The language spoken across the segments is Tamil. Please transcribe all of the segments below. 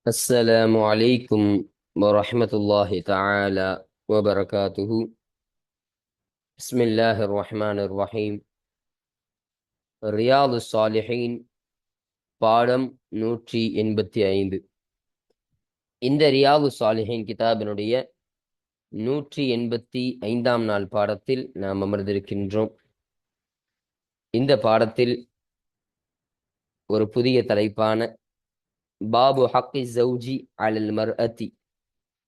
السلام عليكم ورحمة الله تعالى وبركاته. بسم الله الرحمن الرحيم. ரியாது சாலிஹீன் பாடம் 185. இந்த ரியாது சாலிஹீன் கிதாபினுடைய 185ஆம் நாள் பாடத்தில் நாம் அமர்ந்திருக்கின்றோம். இந்த பாடத்தில் ஒரு புதிய தலைப்பான பாபு ஹக்கி ஜௌஜி அலல் மர்அதி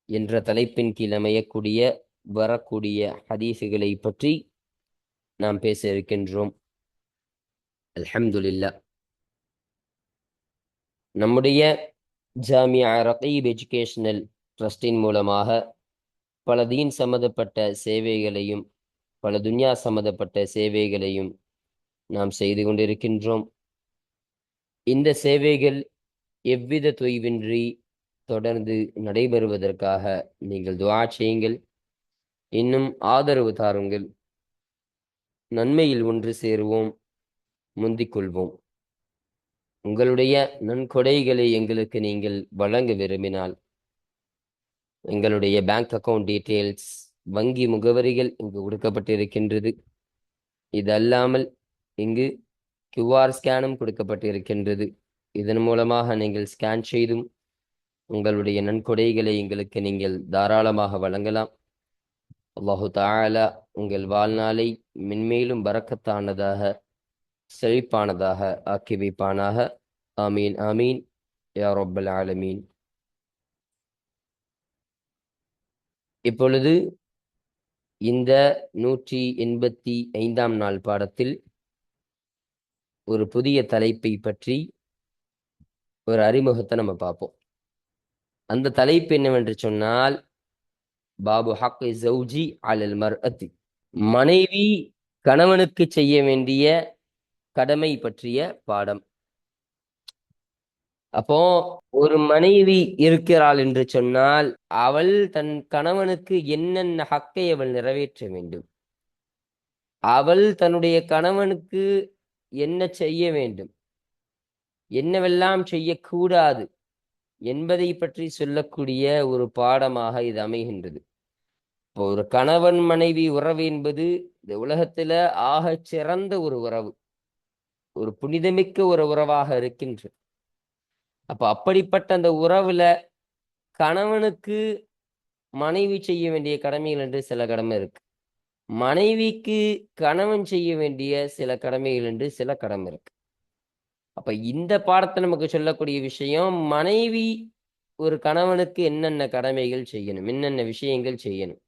என்ற தலைப்பின் கீழ் அமையக்கூடிய வரக்கூடிய ஹதீஸுகளை பற்றி நாம் பேச இருக்கின்றோம். அல்ஹம்துலில்லாஹ். நம்முடைய ஜாமியா ரகீப் எஜுகேஷனல் ட்ரஸ்டின் மூலமாக பல தீன் சம்மந்தப்பட்ட சேவைகளையும் பல துன்யா சம்மந்தப்பட்ட சேவைகளையும் நாம் செய்து கொண்டிருக்கின்றோம். இந்த சேவைகள் எவ்வித தொய்வின்றி தொடர்ந்து நடைபெறுவதற்காக நீங்கள் துஆ செய்யுங்கள், இன்னும் ஆதரவு தாருங்கள். நன்மையில் ஒன்று சேருவோம், முந்திக் கொள்வோம். உங்களுடைய நன்கொடைகளை எங்களுக்கு நீங்கள் வழங்க விரும்பினால் எங்களுடைய பேங்க் அக்கவுண்ட் டீட்டெயில்ஸ், வங்கி முகவரிகள் இங்கு கொடுக்கப்பட்டிருக்கின்றது. இது அல்லாமல் இங்கு கியூஆர் ஸ்கேனும் கொடுக்கப்பட்டிருக்கின்றது. இதன் மூலமாக நீங்கள் ஸ்கேன் செய்தும் உங்களுடைய நன்கொடைகளை எங்களுக்கு நீங்கள் தாராளமாக வழங்கலாம். அல்லாஹு தஆலா உங்கள் வாழ்நாளை மென்மேலும் பரக்கத்தானதாக செழிப்பானதாக ஆக்கி வைப்பானாக. ஆமீன் ஆமீன் யா ரப்பல் ஆலமீன். இப்பொழுது இந்த 185ஆம் நாள் பாடத்தில் ஒரு புதிய தலைப்பை பற்றி ஒரு அறிமுகத்தை நம்ம பார்ப்போம். அந்த தலைப்பு என்னவென்று சொன்னால், பாபு ஹக்கி ஜௌஜி அலல் மர்அதி, மனைவி கணவனுக்கு செய்ய வேண்டிய கடமை பற்றிய பாடம். அப்போ ஒரு மனைவி இருக்கிறாள் என்று சொன்னால் அவள் தன் கணவனுக்கு என்னென்ன ஹக்கை அவள் நிறைவேற்ற வேண்டும், அவள் தன்னுடைய கணவனுக்கு என்ன செய்ய வேண்டும், என்னவெல்லாம் செய்யக்கூடாது என்பதை பற்றி சொல்லக்கூடிய ஒரு பாடமாக இது அமைகின்றது. இப்போ ஒரு கணவன் மனைவி உறவு என்பது இந்த உலகத்துல ஆக சிறந்த ஒரு உறவு, ஒரு புனிதமிக்க ஒரு உறவாக இருக்கின்றது. அப்ப அப்படிப்பட்ட அந்த உறவுல கணவனுக்கு மனைவி செய்ய வேண்டிய கடமைகள் என்று சில கடமை இருக்கு, மனைவிக்கு கணவன் செய்ய வேண்டிய சில கடமைகள் என்று சில கடமை இருக்கு. அப்ப இந்த பாடத்தை நமக்கு சொல்லக்கூடிய விஷயம், மனைவி ஒரு கணவனுக்கு என்னென்ன கடமைகள் செய்யணும், என்னென்ன விஷயங்கள் செய்யணும்,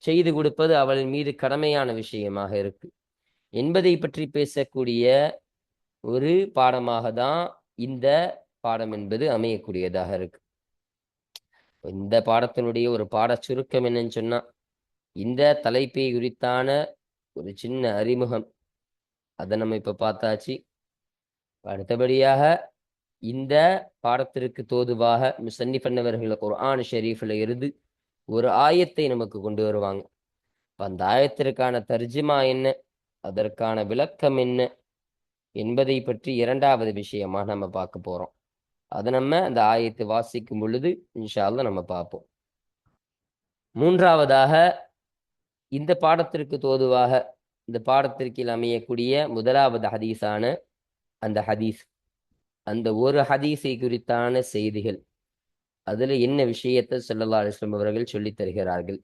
செய்து கொடுப்பது அவள் மீது கடமையான விஷயமாக இருக்கு என்பதை பற்றி பேசக்கூடிய ஒரு பாடமாக தான் இந்த பாடம் என்பது அமையக்கூடியதாக இருக்கு. இந்த பாடத்தினுடைய ஒரு பாட சுருக்கம் என்னன்னு சொன்னா, இந்த தலைப்பை குறித்தான ஒரு சின்ன அறிமுகம் அதை நம்ம இப்ப பார்த்தாச்சு. அடுத்தபடியாக இந்த பாடத்திற்கு தோதுவாக முசன்னிஃப் அன்னவர்கள் குர்ஆன் ஷரீஃபில் இருந்து ஒரு ஆயத்தை நமக்கு கொண்டு வருவாங்க. அந்த ஆயத்திற்கான தர்ஜுமா என்ன, அதற்கான விளக்கம் என்ன என்பதை பற்றி இரண்டாவது விஷயமா நம்ம பார்க்க போறோம். அதை நம்ம அந்த ஆயத்தை வாசிக்கும் பொழுது இன்ஷா அல்லாஹ் நம்ம பார்ப்போம். மூன்றாவதாக இந்த பாடத்திற்கு தோதுவாக இந்த பாடத்திற்கில் அமையக்கூடிய முதலாவது ஹதீஸான அந்த ஹதீஸ், அந்த ஒரு ஹதீஸை குறித்தான செய்திகள், அதுல என்ன விஷயத்தை ஸல்லல்லாஹு அலைஹி வஸல்லம் அவர்கள் சொல்லித் தருகிறார்கள்.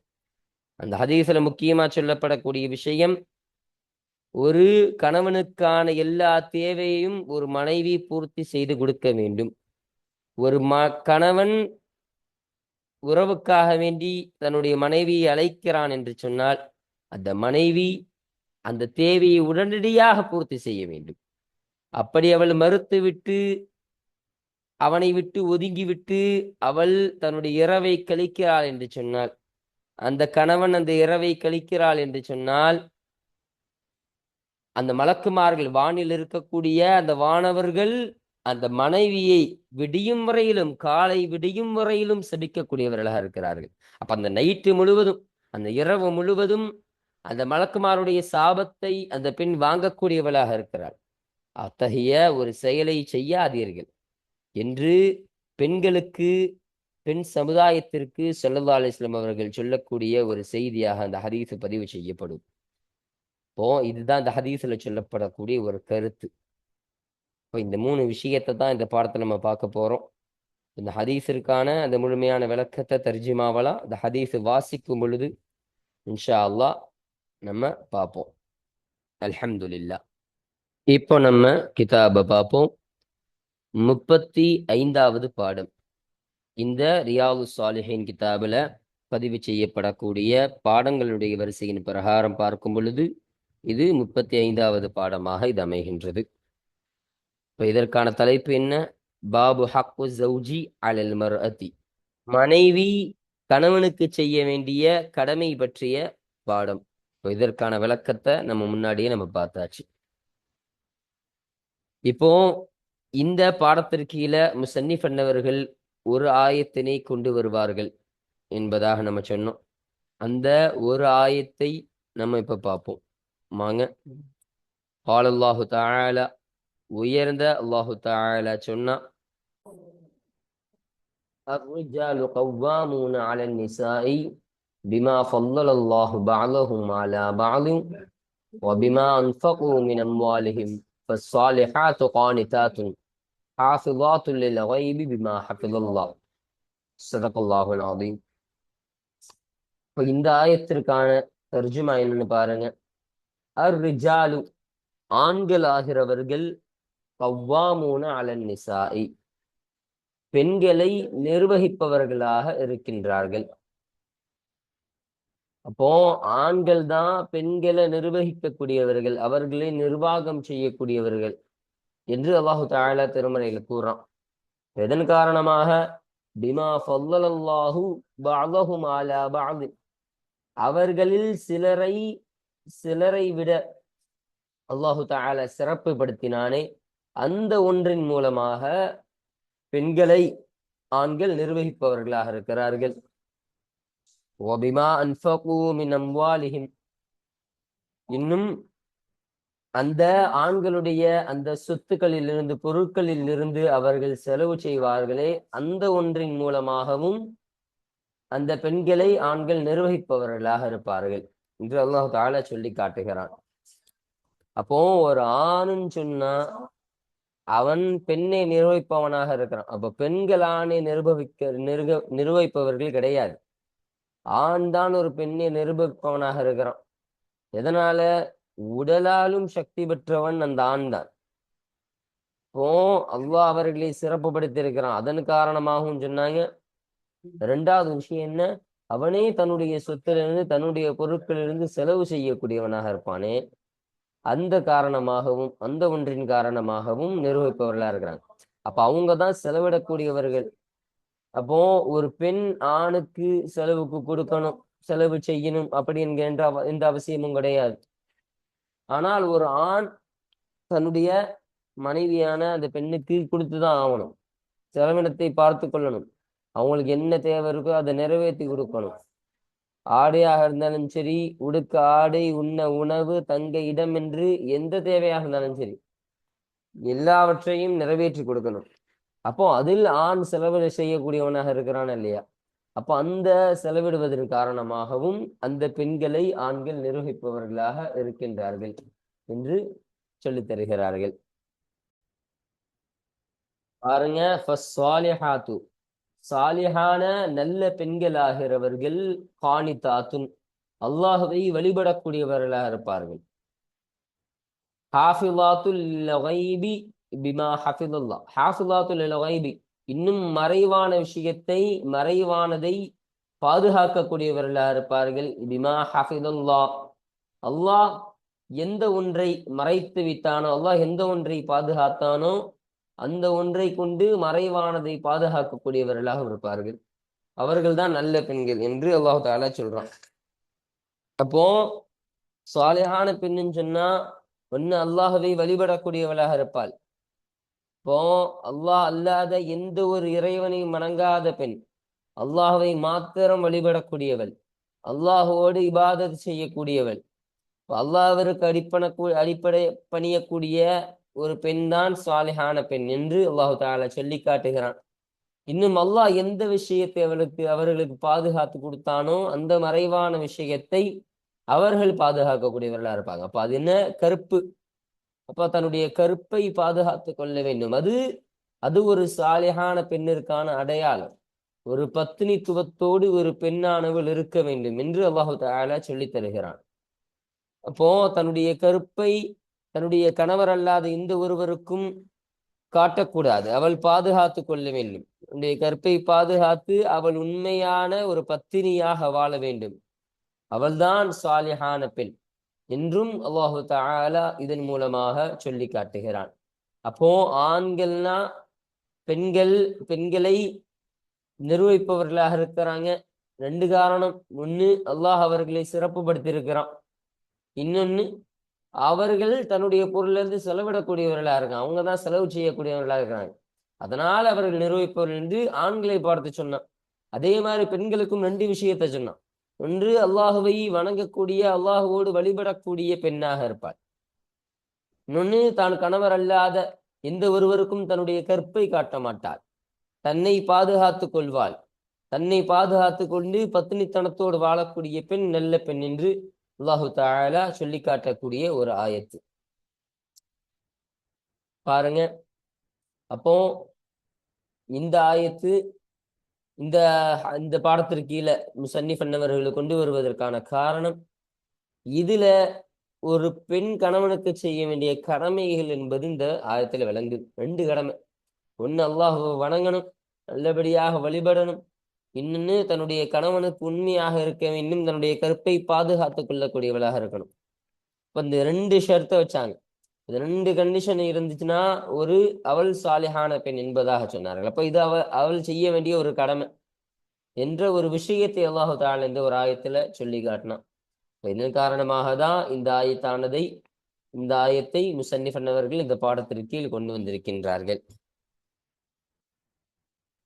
அந்த ஹதீஸ்ல முக்கியமா சொல்லப்படக்கூடிய விஷயம், ஒரு கணவனுக்கான எல்லா தேவையையும் ஒரு மனைவி பூர்த்தி செய்து கொடுக்க வேண்டும். ஒரு கணவன் உறவுக்காக வேண்டி தன்னுடைய மனைவியை அழைக்கிறான் என்று சொன்னால் அந்த மனைவி அந்த தேவையை உடனடியாக பூர்த்தி செய்ய வேண்டும். அப்படி அவள் மறுத்துவிட்டு அவனை விட்டு ஒதுங்கிவிட்டு அவள் தன்னுடைய இரவை கழிக்கிறாள் என்று சொன்னால், அந்த கணவன் அந்த இரவை கழிக்கிறாள் என்று சொன்னால், அந்த மலக்குமார்கள் வானில் இருக்கக்கூடிய அந்த வானவர்கள் அந்த மனைவியை விடியும் வரையிலும், காலை விடியும் வரையிலும் சபிக்கக்கூடியவர்களாக இருக்கிறார்கள். அப்ப அந்த நைட்டு முழுவதும், அந்த இரவு முழுவதும் அந்த மலக்குமாருடைய சாபத்தை அந்த பெண் வாங்கக்கூடியவளாக இருக்கிறாள். அத்தகைய ஒரு செயலை செய்யாதீர்கள் என்று பெண்களுக்கு, பெண் சமுதாயத்திற்கு ஸல்லல்லாஹு அலைஹி வஸல்லம் அவர்கள் சொல்லக்கூடிய ஒரு செய்தியாக அந்த ஹதீஸ் பதிவு செய்யப்படும். இப்போ இதுதான் இந்த ஹதீஸ்ல சொல்லப்படக்கூடிய ஒரு கருத்து. இப்போ இந்த 3 விஷயத்தை தான் இந்த பாடத்துல நம்ம பார்க்க போறோம். இந்த ஹதீஸிற்கான அந்த முழுமையான விளக்கத்தை தர்ஜிமாவெல்லாம் இந்த ஹதீஸ் வாசிக்கும் பொழுது இன்ஷா அல்லாஹ் நம்ம பார்ப்போம். அல்ஹம்துலில்லாஹ். இப்போ நம்ம கிதாபை பார்ப்போம். 35வது பாடம். இந்த ரியாது சாலிஹின் கிதாபில் பதிவு செய்யப்படக்கூடிய பாடங்களுடைய வரிசையின் பிரகாரம் பார்க்கும் பொழுது இது 35வது பாடமாக இது அமைகின்றது. இப்போ இதற்கான தலைப்பு என்ன? பாபு ஹக்கு ஜௌஜி அலல் மர்அதி. மனைவி கணவனுக்கு செய்ய வேண்டிய கடமை பற்றிய பாடம். இப்போ இதற்கான விளக்கத்தை நம்ம முன்னாடியே நம்ம பார்த்தாச்சு. இப்போ இந்த பாடத்திற்கு கீழே முசன்னிஃப் அன்னவர்கள் ஒரு ஆயத்தினை கொண்டு வருவார்கள் என்பதாக நம்ம சொன்னோம். அந்த ஒரு ஆயத்தை நம்ம இப்ப பார்ப்போம். வாங்க. قال الله تعالى, உயர்ந்த அல்லாஹு தஆலா சொன்னா, الرجال قوامون على النساء بما فضل الله بعضهم على بعض وبما أنفقوا من أموالهم فالصالحات قانتات حافظات للغيب بما حفظ الله صدق الله العظيم. இப்போ இந்த ஆயத்திற்கான தர்ஜுமா என்னன்னு பாருங்க. அர் ரிஜாலு, ஆண்கள் ஆகிறவர்கள், கவ்வாமூன அலன் நிசாஇ, பெண்களை நிர்வகிப்பவர்களாக இருக்கின்றார்கள். அப்போ ஆண்கள் தான் பெண்களை நிர்வகிக்கக்கூடியவர்கள், அவர்களை நிர்வாகம் செய்யக்கூடியவர்கள் என்று அல்லாஹு தஆலா திருமறையில கூறான். எதன் காரணமாக? பிமா ஃபல்லல்லாஹு பஅதஹும் அலா பஅத், அவர்களில் சிலரை விட அல்லாஹு தஆலா சிறப்புப்படுத்தினானே, அந்த ஒன்றின் மூலமாக பெண்களை ஆண்கள் நிர்வகிப்பவர்களாக இருக்கிறார்கள். வபிமா அன்ஃபகு மின் அம்வாலிஹிம், இன்னும் அந்த ஆண்களுடைய அந்த சொத்துக்களில் இருந்து, பொருட்களில் இருந்து அவர்கள் செலவு செய்வார்களே, அந்த ஒன்றின் மூலமாகவும் அந்த பெண்களை ஆண்கள் நிர்வகிப்பவர்களாக இருப்பார்கள் என்று அல்லாஹ் தஆலா சொல்லி காட்டுகிறான். அப்போ ஒரு ஆணுன்னு சொன்னா அவன் பெண்ணை நிர்வகிப்பவனாக இருக்கிறான். அப்ப பெண்கள் ஆணை நிர்வகிப்பவர்கள் கிடையாது. ஆண் தான் ஒரு பெண்ணை நிர்வகிப்பவனாக இருக்கிறான். எதனால? உடலாலும் சக்தி பெற்றவன் அந்த ஆண் தான். இப்போ அல்லாஹ் அவர்களை சிறப்புப்படுத்தி இருக்கிறான். அதன் காரணமாகவும் சொன்னாங்க. இரண்டாவது விஷயம் என்ன? அவனே தன்னுடைய சொத்திலிருந்து, தன்னுடைய பொருட்களிலிருந்து செலவு செய்யக்கூடியவனாக இருப்பானே, அந்த காரணமாகவும், அந்த ஒன்றின் காரணமாகவும் நிர்வகிப்பவர்களா இருக்கிறாங்க. அப்ப அவங்கதான் செலவிடக்கூடியவர்கள். அப்போ ஒரு பெண் ஆணுக்கு செலவுக்கு கொடுக்கணும், செலவு செய்யணும் அப்படி என்கின்ற எந்த அவசியமும் கிடையாது. ஆனால் ஒரு ஆண் தன்னுடைய மனைவியான அந்த பெண்ணுக்கு கொடுத்துதான் ஆகணும். செலவினத்தை பார்த்து கொள்ளணும். அவங்களுக்கு என்ன தேவை இருக்கோ அதை நிறைவேற்றி கொடுக்கணும். ஆடையாக இருந்தாலும் சரி, உடுக்க ஆடை, உண்ண உணவு, தங்க இடம் என்று எந்த தேவையாக இருந்தாலும் சரி, எல்லாவற்றையும் நிறைவேற்றி கொடுக்கணும். அப்போ அதில் ஆண் செலவு செய்யக்கூடியவனாக இருக்கிறான் இல்லையா? அப்போ அந்த செலவிடுவதன் காரணமாகவும் அந்த பெண்களை ஆண்கள் நிர்வகிப்பவர்களாக இருக்கின்றார்கள் என்று சொல்லித் தருகிறார்கள். பாருங்க, ஃபஸ்ஸாலிஹாத்து, சாலிஹான நல்ல பெண்களாகிறவர்கள், கானிதாத்துன், அல்லாஹுவை வழிபடக்கூடியவர்களாக இருப்பார்கள். ஹாஃபிலாத்துல் கைபி பிமா ஹஃபிதுல்லாஹ், ஹாஃபிலாத்துல் கைபி, இன்னும் மறைவான விஷயத்தை, மறைவானதை பாதுகாக்கக்கூடியவர்களாக இருப்பார்கள். பிமா ஹஃபிதுல்லாஹ், அல்லாஹ் எந்த ஒன்றை மறைத்து விட்டானோ, அல்லாஹ் எந்த ஒன்றை பாதுகாத்தானோ அந்த ஒன்றை கொண்டு மறைவானதை பாதுகாக்கக்கூடியவர்களாக இருப்பார்கள். அவர்கள் தான் நல்ல பெண்கள் என்று அல்லாஹ் தஆலா சொல்றான். அப்போ சாலிஹான பெண்ணுன்னு சொன்னா ஒன்னு அல்லாஹவை வழிபடக்கூடியவளாக இருப்பாள். இப்போ அல்லாஹ் அல்லாத எந்த ஒரு இறைவனையும் வணங்காத பெண், அல்லாஹவை மாத்திரம் வழிபடக்கூடியவள், அல்லாஹோடு இபாதத் செய்யக்கூடியவள், அல்லாஹ்விற்கு அடிப்படை பணியக்கூடிய ஒரு பெண் தான் சாலிஹான பெண் என்று அல்லாஹு தஆலா சொல்லி காட்டுகிறான். இன்னும் அல்லாஹ் எந்த விஷயத்தை அவர்களுக்கு பாதுகாத்து கொடுத்தானோ அந்த மறைவான விஷயத்தை அவர்கள் பாதுகாக்கக்கூடியவர்களா இருப்பாங்க. அப்ப அது என்ன? கருப்பு. அப்ப தன்னுடைய கருப்பை பாதுகாத்து கொள்ள வேண்டும். அது அது ஒரு சாலிஹான பெண்ணிற்கான அடையாளம். ஒரு பத்தினித்துவத்தோடு ஒரு பெண்ணானவள் இருக்க வேண்டும் என்று அல்லாஹு தஆலா சொல்லித் தருகிறான். அப்போ தன்னுடைய கருப்பை தன்னுடைய கணவர் அல்லாத இந்த ஒருவருக்கும் காட்டக்கூடாது. அவள் பாதுகாத்து கொள்ள வேண்டும். தன்னுடைய கற்பை பாதுகாத்து அவள் உண்மையான ஒரு பத்தினியாக வாழ வேண்டும். அவள்தான் சாலிஹான பெண் என்றும் அல்லாஹு தஆலா இதன் மூலமாக சொல்லி காட்டுகிறான். அப்போ ஆண்கள்னா பெண்களை நிர்வகிப்பவர்களாக இருக்கிறாங்க. 2 காரணம். ஒண்ணு, அல்லாஹ் அவர்களை சிறப்புப்படுத்தி இருக்கிறான். இன்னொன்னு, அவர்கள் தன்னுடைய பொருள்ல இருந்து செலவிடக்கூடியவர்களா இருக்காங்க. அவங்க தான் செலவு செய்யக்கூடியவர்களா இருக்கிறாங்க. அதனால் அவர்கள் நிர்வகிப்பவர்கள் என்று ஆண்களை பார்த்து சொன்னான். அதே மாதிரி பெண்களுக்கும் 2 விஷயத்தை சொன்னான். ஒன்று, அல்லாஹுவை வணங்கக்கூடிய, அல்லாஹுவோடு வழிபடக்கூடிய பெண்ணாக இருப்பாள். இன்னொன்னு, தான் கணவர் அல்லாத எந்த ஒருவருக்கும் தன்னுடைய கற்பை காட்ட மாட்டாள். தன்னை பாதுகாத்துக் கொள்வாள். தன்னை பாதுகாத்து கொண்டு பத்தினித்தனத்தோடு வாழக்கூடிய பெண் நல்ல பெண் என்று அல்லாஹு தஆலா சொல்லி காட்டக்கூடிய ஒரு ஆயத்து பாருங்க. அப்போ இந்த ஆயத்து இந்த இந்த பாடத்திற்கு கீழே முசன்னிஃப் அன்னவர்களை கொண்டு வருவதற்கான காரணம், இதுல ஒரு பெண் கணவனுக்கு செய்ய வேண்டிய கடமைகள் என்பது இந்த ஆயத்துல விளங்குது. 2 கடமை. ஒன்னு, அல்லாஹ்வை வணங்கணும், நல்லபடியாக வழிபடணும். இன்னொன்னு, தன்னுடைய கணவனுக்கு உண்மையாக இருக்க வேண்டும், தன்னுடைய கற்பை பாதுகாத்துக் கொள்ளக்கூடியவளாக இருக்கணும். இப்ப இந்த 2 ஷர்த்தை வச்சாங்க. இந்த 2 கண்டிஷன் இருந்துச்சுன்னா அவள் சாலிஹான பெண் என்பதாக சொன்னார்கள். அப்ப இது அவள் செய்ய வேண்டிய ஒரு கடமை என்ற ஒரு விஷயத்தை அல்லாஹு தஆலா இந்த ஒரு ஆயத்துல சொல்லி காட்டினான். இதன் காரணமாக தான் இந்த ஆயத்தை முசன்னிஃப் அவர்கள் இந்த பாடத்திற்கு கீழ் கொண்டு வந்திருக்கின்றார்கள்.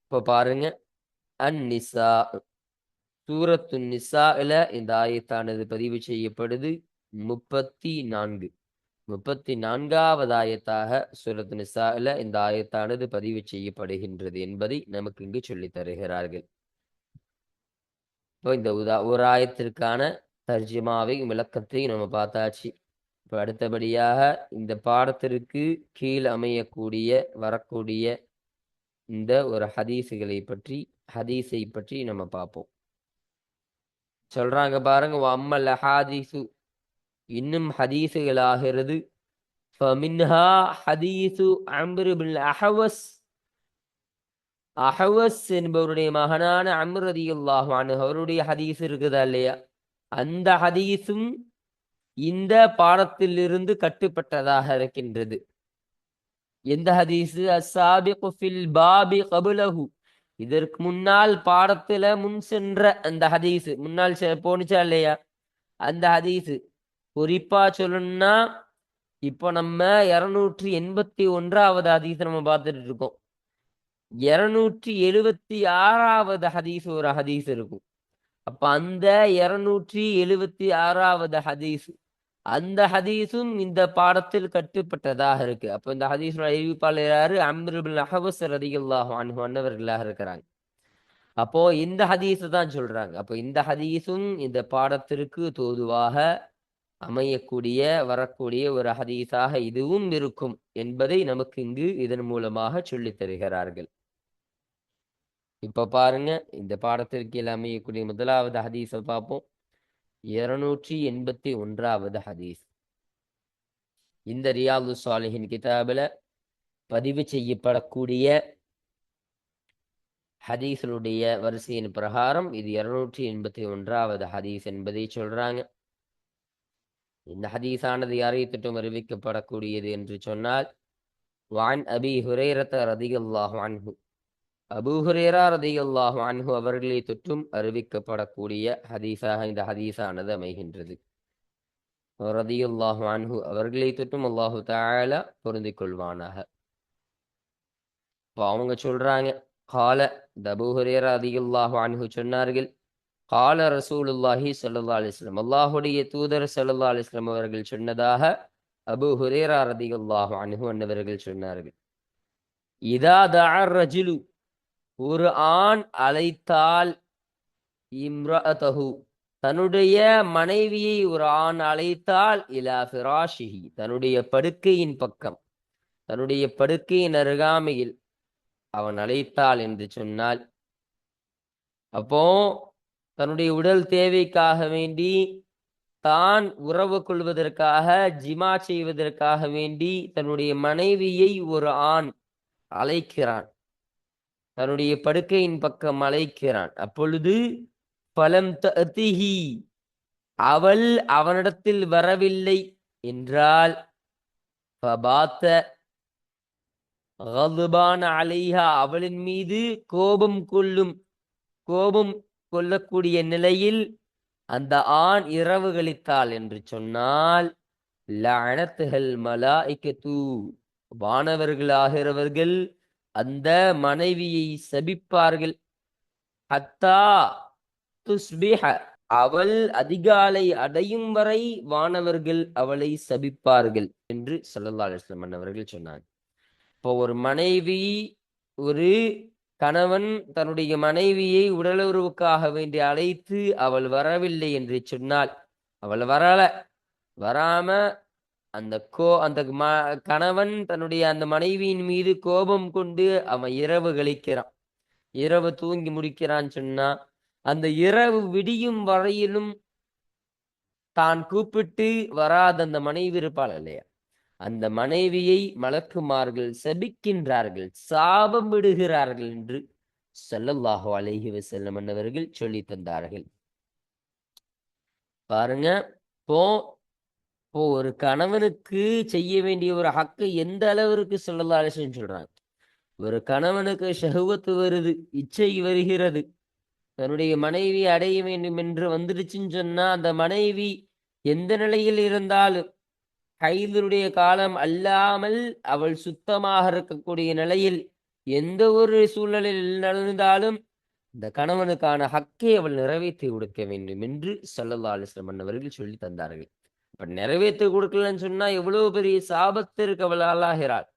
இப்ப பாருங்க, அன்-நிசா சூரத்து நிசால இந்த ஆயத்தானது பதிவு செய்யப்படுது. 34வது ஆயத்தாக சூரத்து நிசால இந்த ஆயத்தானது பதிவு செய்யப்படுகின்றது என்பதை நமக்கு இங்கு சொல்லித் தருகிறார்கள். இப்போ இந்த ஒரு ஆயத்திற்கான தர்ஜிமாவை விளக்கத்தை நம்ம பார்த்தாச்சு. இப்போ அடுத்தபடியாக இந்த பாடத்திற்கு கீழ் வரக்கூடிய இந்த ஒரு ஹதீஸை பற்றி நம்ம பார்ப்போம். சொல்றாங்க பாருங்க, அம்மல் ஹதீஸு, இன்னும் ஹதீஸுகள் ஆகிறது. ஃபமின்ஹா ஹதீஸு அம்ர் பின் அஹ்வஸ் என்பவருடைய மகனான அம்ர் ரலியல்லாஹு அன்ஹு அவருடைய ஹதீஸ் இருக்குதா இல்லையா, அந்த ஹதீஸும் இந்த பாடத்திலிருந்து கட்டுப்பட்டதாக இருக்கின்றது. எந்த ஹதீஸு? அஸ்ஸாபிகு ஃபில் பாபி கபுலஹு, இதற்கு முன்னால் பாடத்துல முன் சென்ற அந்த ஹதீஸு, முன்னால் போனுச்சா இல்லையா அந்த ஹதீஸு. குறிப்பா சொல்லணும்னா இப்போ நம்ம 281வது ஹதீஸ் நம்ம பார்த்துட்டு இருக்கோம். 276வது ஹதீஸ் ஒரு ஹதீஸ் இருக்கும். அப்ப அந்த 276வது ஹதீஸ், அந்த ஹதீஸும் இந்த பாடத்தில் கட்டுப்பட்டதாக இருக்கு. அப்ப இந்த ஹதீஸோட அறிவிப்பாளர் யாரு? அம்ர் பின் அஹ்வஸ் ரலியல்லாஹு அன்ஹு அன்னவர்களாக இருக்கிறாங்க. அப்போ இந்த ஹதீஸ் தான் சொல்றாங்க. அப்போ இந்த ஹதீஸும் இந்த பாடத்திற்கு தோதுவாக வரக்கூடிய ஒரு ஹதீஸாக இதுவும் இருக்கும் என்பதை நமக்கு இங்கு இதன் மூலமாக சொல்லித் தருகிறார்கள். இப்ப பாருங்க, இந்த பாடத்திற்கு அமையக்கூடிய முதலாவது ஹதீஸை பார்ப்போம். 281வது ஹதீஸ். இந்த ரியாது ஸாலிஹின் கிதாபில் பதிவு செய்யப்படக்கூடிய ஹதீஸுடைய வரிசையின் பிரகாரம் இது 281வது ஹதீஸ் என்பதை சொல்றாங்க. இந்த ஹதீஸானது யாரை தொட்டும் அறிவிக்கப்படக்கூடியது என்று சொன்னால், வான் அபி ஹுரைரத ரதியல்லாஹு அன்ஹு, அபூ ஹுரைரா ரதியல்லாஹு அன்ஹு அவர்களை தொற்றும் அறிவிக்கப்படக்கூடிய ஹதீஸாக இந்த ஹதீஸானது அமைகின்றது. ரதியல்லாஹு அன்ஹு அவர்களை தொற்றும் அல்லாஹு தஆலா பொருந்திக் கொள்வானாக. இப்போ அவங்க சொல்றாங்க, கால அபூ ஹுரைரா ரதியல்லாஹு அன்ஹு சொன்னார்கள், கால ரசூலுல்லாஹி ஸல்லல்லாஹு அலைஹி வஸல்லம், அல்லாஹ்வுடைய தூதர் ஸல்லல்லாஹு அலைஹி வஸல்லம் அவர்கள் சொன்னதாக அபூ ஹுரைரா ரதியல்லாஹு அன்ஹு அன்னவர்கள் சொன்னார்கள். இதா தஅ ரஜுலு, ஒரு ஆண் அழைத்தால் இம்ரஅதஹு தன்னுடைய மனைவியை ஒரு ஆண் அழைத்தால் இலா ஃபிராஷிஹி தன்னுடைய படுக்கையின் பக்கம், தன்னுடைய படுக்கையின் அருகாமையில் அவன் அழைத்தாள் என்று சொன்னால், அப்போ தன்னுடைய உடல் தேவைக்காக வேண்டி தான் உறவு கொள்வதற்காக ஜிமா செய்வதற்காக வேண்டி தன்னுடைய மனைவியை ஒரு ஆண் அழைக்கிறான், தன்னுடைய படுக்கையின் பக்கம் அழைக்கிறான். அப்பொழுது பலம் தஅதிஹி அவள் அவனிடத்தில் வரவில்லை என்றால், ஃபபாத்த கதுபான அலைஹா அவளின் மீது கோபம் கொள்ளக்கூடிய நிலையில் அந்த ஆண் இரவு கழித்தாள் என்று சொன்னால், லஅனத்துஹல் மலாயிகத்து வானவர்களாகிறவர்கள் அந்த மனைவியை சபிப்பார்கள். ஹத்தா துஸ்பிஹ அவள் அதிகாலை அடையும் வரை வானவர்கள் அவளை சபிப்பார்கள் என்று ஸல்லல்லாஹு அலைஹி வஸல்லம் அவர்கள் சொன்னார். இப்போ ஒரு மனைவி, ஒரு கணவன் தன்னுடைய மனைவியை உடலுறவுக்காக வேண்டி அழைத்து அவள் வரவில்லை என்று சொன்னால், அவள் வராம அந்த கணவன் தன்னுடைய அந்த மனைவியின் மீது கோபம் கொண்டு அவன் இரவு கழிக்கிறான், இரவு தூங்கி முடிக்கிறான்னு சொன்னா, அந்த இரவு விடியும் வரையிலும் தான் கூப்பிட்டு வராத அந்த மனைவி இருப்பாள் இல்லையா, அந்த மனைவியை மலக்குமார்கள் சபிக்கின்றார்கள், சாபம் விடுகிறார்கள் என்று ஸல்லல்லாஹு அலைஹி வஸல்லம் அவர்கள் சொல்லி தந்தார்கள். பாருங்க, இப்போ ஒரு கணவனுக்கு செய்ய வேண்டிய ஒரு ஹக்கை எந்த அளவிற்கு ஸல்லல்லாஹு அலைஹி வஸல்லம் சொல்றாங்க. ஒரு கணவனுக்கு ஷஹ்வத் வருது, இச்சை வருகிறது, தன்னுடைய மனைவி அடைய வேண்டும் என்று வந்துடுச்சுன்னு சொன்னா, அந்த மனைவி எந்த நிலையில் இருந்தாலும், ஹைதுடைய காலம் அல்லாமல் அவள் சுத்தமாக இருக்கக்கூடிய நிலையில் எந்த ஒரு சூழ்நிலையில் நடந்தாலும் இந்த கணவனுக்கான ஹக்கை அவள் நிறைவேற்றி கொடுக்க வேண்டும் என்று ஸல்லல்லாஹு அலைஹி வஸல்லம் அவர்கள் சொல்லி தந்தார்கள். இப்ப நிறைவேற்றி கொடுக்கலன்னு சொன்னா எவ்வளவு பெரிய சாபத்திற்கு அவள் ஆளாகிறாள்.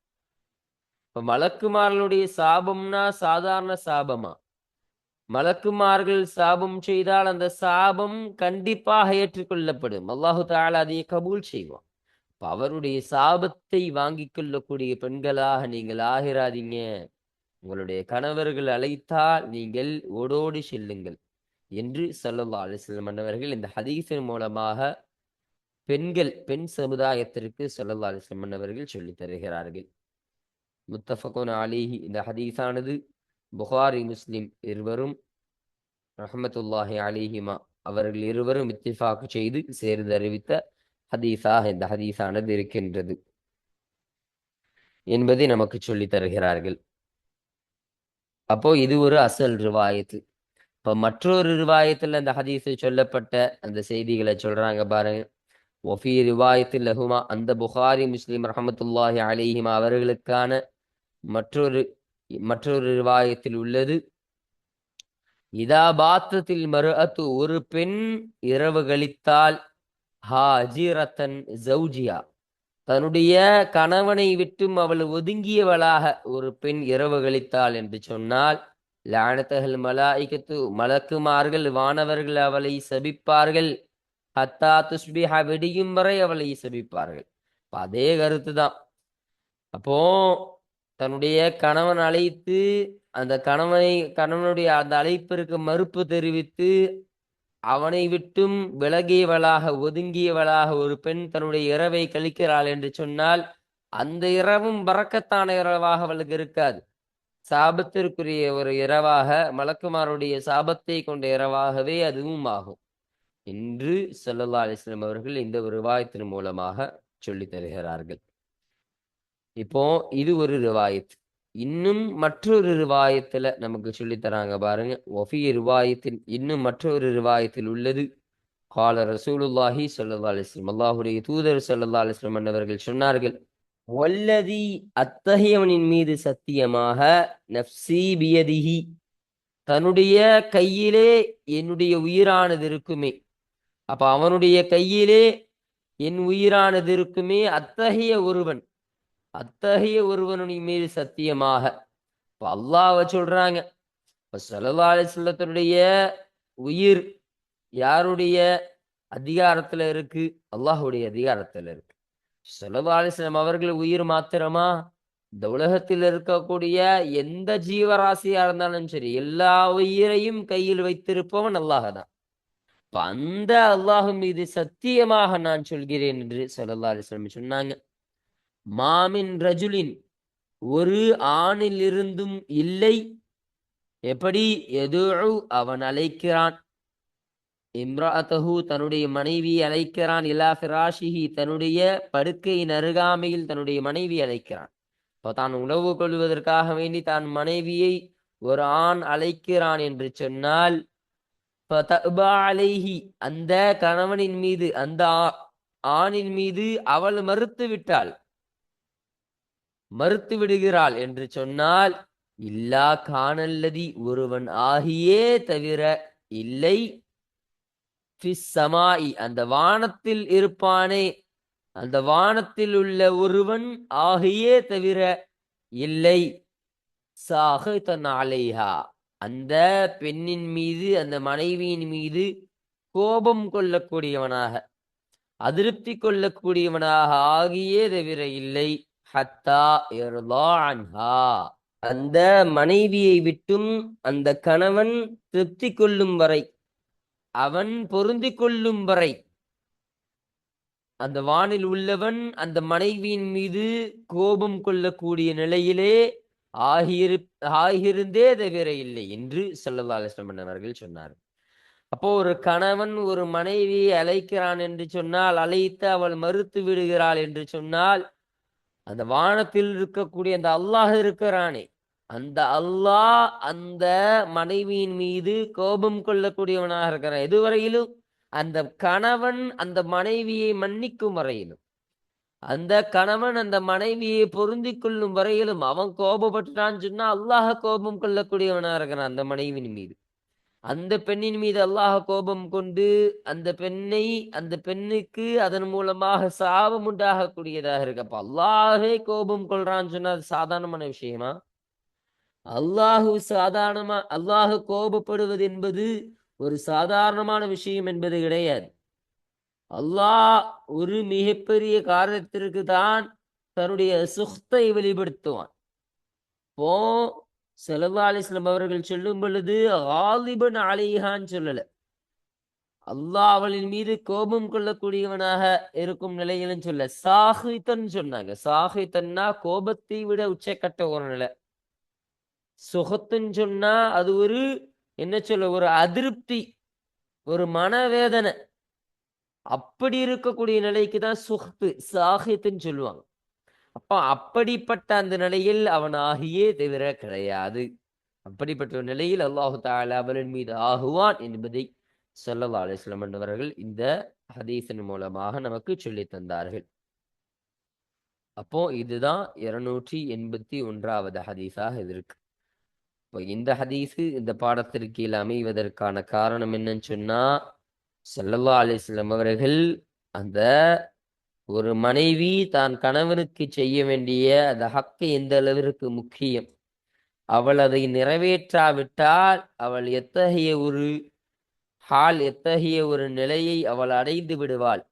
இப்ப மலக்குமார்களுடைய சாபம்னா சாதாரண சாபமா? மலக்குமார்கள் சாபம் செய்தால் அந்த சாபம் கண்டிப்பாக ஏற்றுக்கொள்ளப்படும், அல்லாஹு தஆலா அதை கபூல் செய்வான். அவருடைய சாபத்தை வாங்கிக் கொள்ளக்கூடிய பெண்களாக நீங்கள் ஆகிறாதீங்க. உங்களுடைய கணவர்கள் அழைத்தால் நீங்கள் ஓடோடி செல்லுங்கள் என்று ஸல்லல்லாஹு அலைஹி வஸல்லம் அவர்கள் இந்த ஹதீஸின் மூலமாக பெண் சமுதாயத்திற்கு ஸல்லல்லாஹு அலைஹி வஸல்லம் அவர்கள் சொல்லித் தருகிறார்கள். முத்தஃபகுன் அலைஹி இந்த ஹதீஸானது புகாரி முஸ்லிம் இருவரும் ரஹ்மத்துல்லாஹி அலைஹிமா அவர்கள் இருவரும் இத்திஃபாக் செய்து சேர்ந்து அறிவித்த ஹதீஸாக இந்த ஹதீஸானது இருக்கின்றது என்பதை நமக்கு சொல்லி தருகிறார்கள். அப்போ இது ஒரு அசல் ரிவாயத்து. இப்ப மற்றொரு ரிவாயத்தில் அந்த ஹதீஸில் சொல்லப்பட்ட அந்த செய்திகளை சொல்றாங்க பாருங்க. ஒஃபி ரிவாயத்தில் லஹுமா அந்த புகாரி முஸ்லிம் ரஹமத்துல்லாஹி அலைஹிமா அவர்களுக்கான மற்றொரு ரிவாயத்தில் உள்ளது, இதா பாத்தத்தில் மர்அத்து ஒரு பெண் இரவு கழித்தால் ஹாஜிரத்தன் ஜௌஜியா தன்னுடைய கணவனை விட்டும் அவள் ஒதுங்கியவளாக ஒரு பெண் இரவு கழித்தாள் என்று சொன்னால், லஅனத்தஹல் மலாயிகத்து மலக்குமார்கள் வானவர்கள் அவளை சபிப்பார்கள், ஹத்தா துஸ்பிஹ விடியும் வரை அவளை சபிப்பார்கள். அதே கருத்து தான். அப்போ தன்னுடைய கணவன் அழைத்து அந்த கணவனுடைய அந்த அழைப்பிற்கு மறுப்பு தெரிவித்து அவனை விட்டும் விலகியவளாக ஒதுங்கியவளாக ஒரு பெண் தன்னுடைய இரவை கழிக்கிறாள் என்று சொன்னால், அந்த இரவும் பரக்கத்தான இரவாக அவளுக்கு இருக்காது, சாபத்திற்குரிய ஒரு இரவாக, மலக்குமாருடைய சாபத்தை கொண்ட இரவாகவே அதுவும் ஆகும் என்று ஸல்லல்லாஹு அலைஹி வஸல்லம் அவர்கள் இந்த ஒரு ரிவாயத்தின் மூலமாக சொல்லி தருகிறார்கள். இப்போ இது ஒரு ரிவாயத். இன்னும் மற்றொரு ரிவாயத்துல நமக்கு சொல்லித் தராங்க பாருங்க. ஒஃபி ரிவாயத்தின் இன்னும் மற்றொரு ரிவாயத்தில் உள்ளது, கால ரசூலுல்லாஹி ஸல்லல்லாஹு அலைஹி வஸல்லம் அல்லாஹ்வுடைய தூதர் ஸல்லல்லாஹு அலைஹி வஸல்லம் அவர்கள் சொன்னார்கள், வல்லதி அத்தகையவனின் மீது சத்தியமாக, நஃப்ஸி பியதிஹி தன்னுடைய கையிலே என்னுடைய உயிரானது இருக்குமே, அப்ப அவனுடைய கையிலே என் உயிரானது இருக்குமே, அத்தகைய ஒருவனுடைய மீது சத்தியமாக. இப்ப அல்லாஹ்வை சொல்றாங்க, ஸல்லல்லாஹு அலைஹி வஸல்லத்துடைய உயிர் யாருடைய அதிகாரத்துல இருக்கு? அல்லாஹுடைய அதிகாரத்துல இருக்கு. ஸல்லல்லாஹு அலைஹி வஸல்லம் அவர்கள் உயிர் மாத்திரமா? இந்த உலகத்தில் இருக்கக்கூடிய எந்த ஜீவராசியா இருந்தாலும் சரி, எல்லா உயிரையும் கையில் வைத்திருப்பவன் அல்லாஹ் தான். அந்த அல்லாஹ் மீது சத்தியமாக நான் சொல்கிறேன் என்று ஸல்லல்லாஹு அலைஹி வஸல்லம் சொன்னாங்க. மாமின் ரஜுலின், ஒரு ஆணில் இருந்தும் இல்லை. எப்படி? எதுஉ, அவன் அழைக்கிறான். இம்ராஅத்தஹு, தன்னுடைய மனைவியை அழைக்கிறான். இலா ஃபிராஷிஹி, தன்னுடைய படுக்கையின் அருகாமையில் தன்னுடைய மனைவி அழைக்கிறான். இப்போ தான் உணவு கொள்வதற்காக வேண்டி தான் மனைவியை ஒரு ஆண் அழைக்கிறான் என்று சொன்னால், ஃபதஅபா அலைஹி, அந்த கணவனின் மீது, அந்த ஆணின் மீது அவள் மறுத்து விடுகிறாள் என்று சொன்னால், இல்லா காணல்லதி, ஒருவன் ஆகியே தவிர இல்லை, ஃபிஸ் ஸமாஇ, அந்த வானத்தில் இருப்பானே, அந்த வானத்தில் உள்ள ஒருவன் ஆகியே தவிர இல்லை, சாஹிதன் அலைஹா, அந்த பெண்ணின் மீது, அந்த மனைவியின் மீது கோபம் கொள்ளக்கூடியவனாக, அதிருப்தி கொள்ளக்கூடியவனாக ஆகியே தவிர இல்லை, ஹத்தா யர்லா அன்ஹா, அந்த மனைவியை விட்டும் அந்த கணவன் திருப்தி கொள்ளும் வரை, அவன் பொருந்திக் கொள்ளும் வரை, அந்த வானில் உள்ளவன் அந்த மனைவியின் மீது கோபம் கொள்ளக்கூடிய நிலையிலே ஆகியிருந்தே தவிர இல்லை என்று ஸல்லல்லாஹு அலைஹி வஸல்லம் அவர்கள் சொன்னார். அப்போ ஒரு கணவன் ஒரு மனைவியை அழைக்கிறான் என்று சொன்னால், அழைத்து அவள் மறுத்து விடுகிறாள் என்று சொன்னால், அந்த வானத்தில் இருக்கக்கூடிய அந்த அல்லாஹ் இருக்கிறானே, அந்த அல்லாஹ் அந்த மனைவியின் மீது கோபம் கொள்ளக்கூடியவனாக இருக்கிறான். எதுவரையிலும்? அந்த கணவன் அந்த மனைவியை மன்னிக்கும் வரையிலும், அந்த கணவன் அந்த மனைவியை பொருந்தி கொள்ளும் வரையிலும். அவன் கோபப்பட்டுட்டான்னு சொன்னா அல்லாஹ் கோபம் கொள்ளக்கூடியவனா இருக்கிறான் அந்த மனைவியின் மீது. அந்த பெண்ணின் மீது அல்லாஹ் கோபம் கொண்டு அந்த பெண்ணுக்கு அதன் மூலமாக சாபம் உண்டாகக்கூடியதாக இருக்கு. அப்ப அல்லாஹே கோபம் கொள்றான்னு சொன்னா அது சாதாரணமான விஷயமா? அல்லாஹ் கோபப்படுவது என்பது ஒரு சாதாரணமான விஷயம் என்பது கிடையாது. அல்லாஹ் ஒரு மிகப்பெரிய காரணத்திற்கு தான் தன்னுடைய சுஹ்தை வெளிப்படுத்துவான். இப்போ ஸல்லல்லாஹு அலைஹி வஸல்லம் அவர்கள் சொல்லும் பொழுது காலிபன் அலைஹான்னு சொல்லல, அல்லாஹ் அவளின் மீது கோபம் கொள்ளக்கூடியவனாக இருக்கும் நிலையிலும் சொல்ல, சாஹித்தன் சொன்னாங்க. சாஹித்தன்னா கோபத்தை விட உச்சக்கட்ட ஒரு நிலை. சுகத்துன்னு சொன்னா அது ஒரு, என்ன சொல்ல, ஒரு அதிருப்தி, ஒரு மனவேதனை. அப்படி இருக்கக்கூடிய நிலைக்கு தான் சுஹ்து, சாஹித்துன்னு சொல்லுவாங்க. அப்ப அப்படிப்பட்ட அந்த நிலையில் அவன் ஆகியே தவிர கிடையாது. அப்படிப்பட்ட ஒரு நிலையில் அல்லாஹு தஆலா அவளின் மீது ஆகுவான் என்பதை ஸல்லல்லாஹு அலைஹி வஸல்லம் அவர்கள் இந்த ஹதீஸின் மூலமாக நமக்கு சொல்லித் தந்தார்கள். அப்போ இதுதான் 281வது ஹதீஸாக இருக்கு. இப்போ இந்த ஹதீஸு இந்த பாடத்திற்கு கீழ் அமைவதற்கான காரணம் என்னன்னு சொன்னா, ஸல்லல்லாஹு அலைஹி வஸல்லம் அவர்கள் அந்த ஒரு மனைவி தான் கணவனுக்கு செய்ய வேண்டிய அந்த ஹக்கு எந்த அளவிற்கு முக்கியம், அவள் அதை நிறைவேற்றாவிட்டால் அவள் எத்தகைய ஒரு நிலையை அவள் அடைந்து விடுவாள்,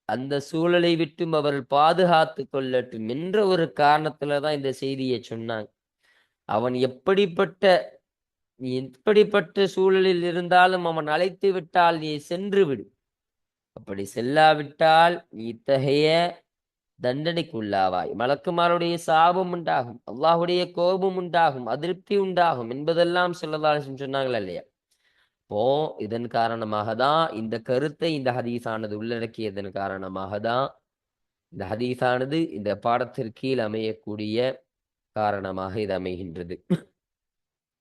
அந்த சூழலை விட்டும் அவள் பாதுகாத்து கொள்ளட்டும் என்ற ஒரு காரணத்துலதான் இந்த செய்தியை சொன்னாங்க. அவன் எப்படிப்பட்ட சூழலில் இருந்தாலும் அவன் அழைத்து விட்டால் நீ சென்று விடு, அப்படி செல்லாவிட்டால் நீ இத்தகைய தண்டனைக்கு உள்ளாவாய், மலக்குமாருடைய சாபம் உண்டாகும், அல்லாஹுடைய கோபம் உண்டாகும், அதிருப்தி உண்டாகும் என்பதெல்லாம் ஸல்லல்லாஹு அலைஹி வஸல்லம் சொன்னாங்களா இல்லையா? இப்போ இதன் காரணமாக தான் இந்த கருத்தை இந்த ஹதீஸானது உள்ளடக்கியதன் காரணமாக தான் இந்த ஹதீஸானது இந்த பாடத்திற்கு கீழ் அமையக்கூடிய காரணமாக இது அமைகின்றது.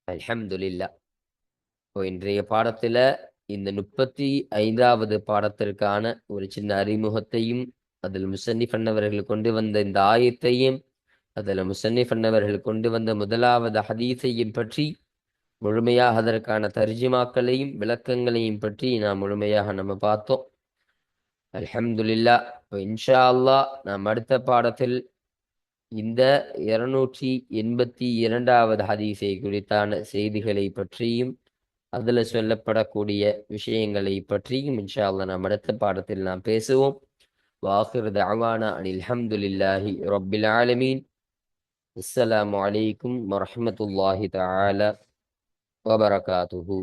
அல்ஹம்துலில்லாஹ். இப்போ இன்றைய பாடத்துல இந்த 35வது பாடத்திற்கான ஒரு சின்ன அறிமுகத்தையும், அதில் முஸன்னிஃப் அன்னவர்கள் கொண்டு வந்த இந்த ஆயத்தையும், அதில் முஸன்னிஃப் அன்னவர்கள் கொண்டு வந்த முதலாவது ஹதீஸையும் பற்றி முழுமையாக, அதற்கான தர்ஜிமாக்களையும் விளக்கங்களையும் பற்றி முழுமையாக நம்ம பார்த்தோம். அல்ஹம்துலில்லாஹ். இப்போ இன்ஷா அல்லாஹ் நாம் அடுத்த பாடத்தில் இந்த 282வது ஹதீஸை குறித்தான செய்திகளை பற்றியும் அதில் சொல்லப்படக்கூடிய விஷயங்களை பற்றியும் இன்ஷா அல்லாஹ் நாம் அடுத்த பாடத்தில் நாம் பேசுவோம். வாஹிர் தஅவானா அனில் ஹம்துலில்லாஹி ரப்பில் ஆலமீன். அஸ்ஸலாமு அலைக்கும் வரஹ்மத்துல்லாஹி தஆலா வபரகாத்துஹு.